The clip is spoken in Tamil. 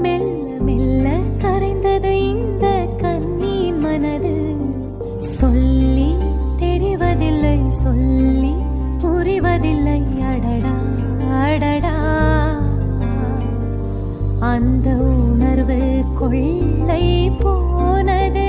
மெல்ல மெல்ல கரைந்தது இந்த கண்ணீர் மனது. சொல்லி தெரிவதில்லை, சொல்லி புரிவதில்லை. அடடா அடடா, அந்த உணர்வு கொள்ளை போனது.